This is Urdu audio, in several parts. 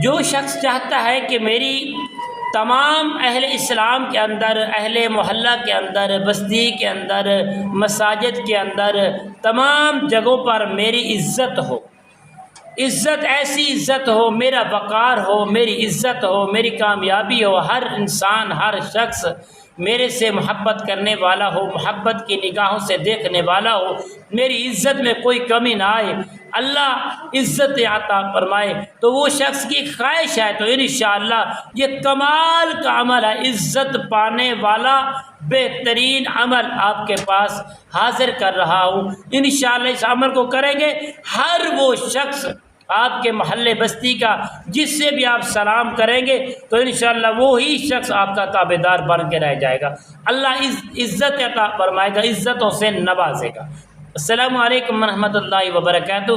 جو شخص چاہتا ہے کہ میری تمام اہل اسلام کے اندر، اہل محلہ کے اندر، بستی کے اندر، مساجد کے اندر، تمام جگہوں پر میری عزت ہو، عزت ایسی عزت ہو، میرا وقار ہو، میری عزت ہو، میری کامیابی ہو، ہر انسان، ہر شخص میرے سے محبت کرنے والا ہو، محبت کی نگاہوں سے دیکھنے والا ہو، میری عزت میں کوئی کمی نہ آئے، اللہ عزت عطا فرمائے، تو وہ شخص کی خواہش ہے تو انشاءاللہ یہ کمال کا عمل ہے، عزت پانے والا بہترین عمل آپ کے پاس حاضر کر رہا ہوں۔ انشاءاللہ اس عمل کو کریں گے، ہر وہ شخص آپ کے محلے بستی کا جس سے بھی آپ سلام کریں گے تو انشاءاللہ وہی شخص آپ کا تابعدار بن کے رہ جائے گا، اللہ عزت عطا فرمائے گا، عزتوں سے نوازے گا۔ السلام علیکم ورحمۃ اللہ وبرکاتہ۔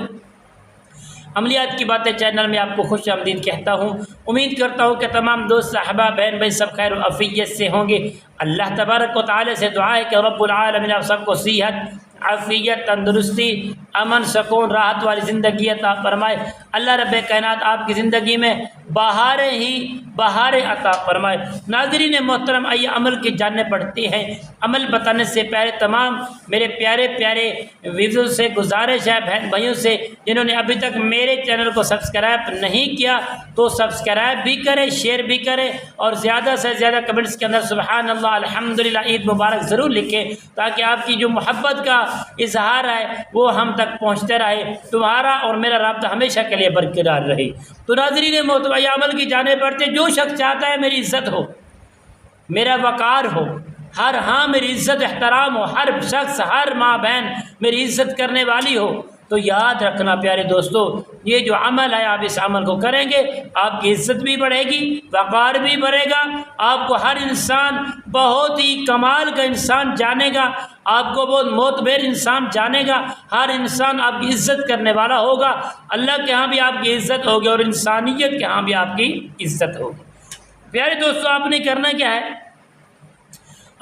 عملیات کی باتیں چینل میں آپ کو خوش آمدید کہتا ہوں۔ امید کرتا ہوں کہ تمام دوست، صحابہ، بہن بھائی سب خیر و عافیت سے ہوں گے۔ اللہ تبارک و تعالی سے دعا ہے کہ رب العالمین آپ سب کو صحت، عافیت، تندرستی، امن، سکون، راحت والی زندگی عطا فرمائے۔ اللہ رب کائنات آپ کی زندگی میں بہاریں ہی بہاریں عطا فرمائے۔ ناظرین محترم، آئیے عمل کی جانیں پڑتی ہیں۔ عمل بتانے سے پہلے تمام میرے پیارے پیارے ویوزوں سے گزارش ہے، بہن بھائیوں سے جنہوں نے ابھی تک میرے چینل کو سبسکرائب نہیں کیا تو سبسکرائب بھی کریں، شیئر بھی کریں، اور زیادہ سے زیادہ کمنٹس کے اندر سبحان اللہ، الحمدللہ، عید مبارک ضرور لکھیں تاکہ آپ کی جو محبت کا اظہار ہے وہ ہم تک پہنچتے رہے، تمہارا اور میرا رابطہ ہمیشہ کے لیے برقرار رہے۔ تو ناظرین محترم، عمل کی جانب بڑھتے، جو شخص چاہتا ہے میری عزت ہو، میرا وقار ہو، میری عزت احترام ہو، ہر شخص، ہر ماں بہن میری عزت کرنے والی ہو، تو یاد رکھنا پیارے دوستو، یہ جو عمل ہے آپ اس عمل کو کریں گے، آپ کی عزت بھی بڑھے گی، وقار بھی بڑھے گا، آپ کو ہر انسان بہت ہی کمال کا انسان جانے گا، آپ کو بہت معتبر انسان جانے گا، ہر انسان آپ کی عزت کرنے والا ہوگا، اللہ کے ہاں بھی آپ کی عزت ہوگی اور انسانیت کے ہاں بھی آپ کی عزت ہوگی۔ پیارے دوستو، آپ نے کرنا کیا ہے؟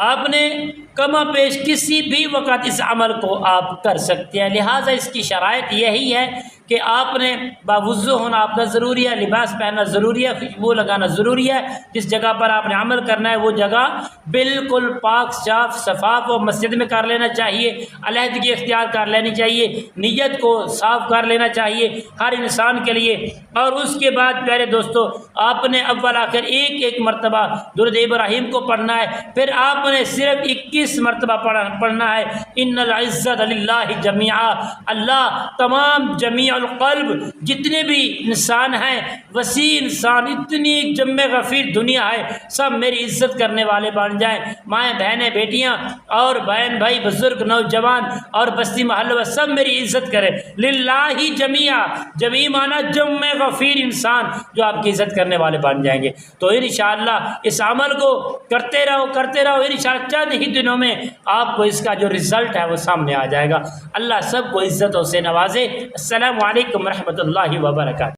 آپ نے کما پیش کسی بھی وقت اس عمل کو آپ کر سکتے ہیں، لہٰذا اس کی شرائط یہی ہے کہ آپ نے باوضو ہونا آپ کا ضروری ہے، لباس پہننا ضروری ہے، خوشبو لگانا ضروری ہے، جس جگہ پر آپ نے عمل کرنا ہے وہ جگہ بالکل پاک صاف شفاف و مسجد میں کر لینا چاہیے، علیحدگی اختیار کر لینی چاہیے، نیت کو صاف کر لینا چاہیے ہر انسان کے لیے، اور اس کے بعد پیارے دوستو آپ نے اول آخر ایک مرتبہ درود ابراہیم کو پڑھنا ہے، پھر آپ نے صرف 21 مرتبہ پڑھنا ہے، ان العزت للہ جمیعا، اللہ تمام جمیع القلب، جتنے بھی انسان ہیں، وسیع انسان، اتنی جمع غفیر دنیا ہے، سب میری عزت کرنے والے بن جائیں، مائیں بہنیں بیٹیاں اور بہن بھائی بزرگ نوجوان اور بستی محلہ سب میری عزت کریں، للہ جمیعا، جمیع معنی جمع غفیر انسان جو آپ کی عزت کرنے والے بن جائیں گے۔ تو انشاءاللہ اس عمل کو کرتے رہو انشاءاللہ چند ہی دنوں میں آپ کو اس کا جو رزلٹ ہے وہ سامنے آ جائے گا۔ اللہ سب کو عزتوں سے نوازے۔ السلام علیکم ورحمۃ اللہ وبرکاتہ۔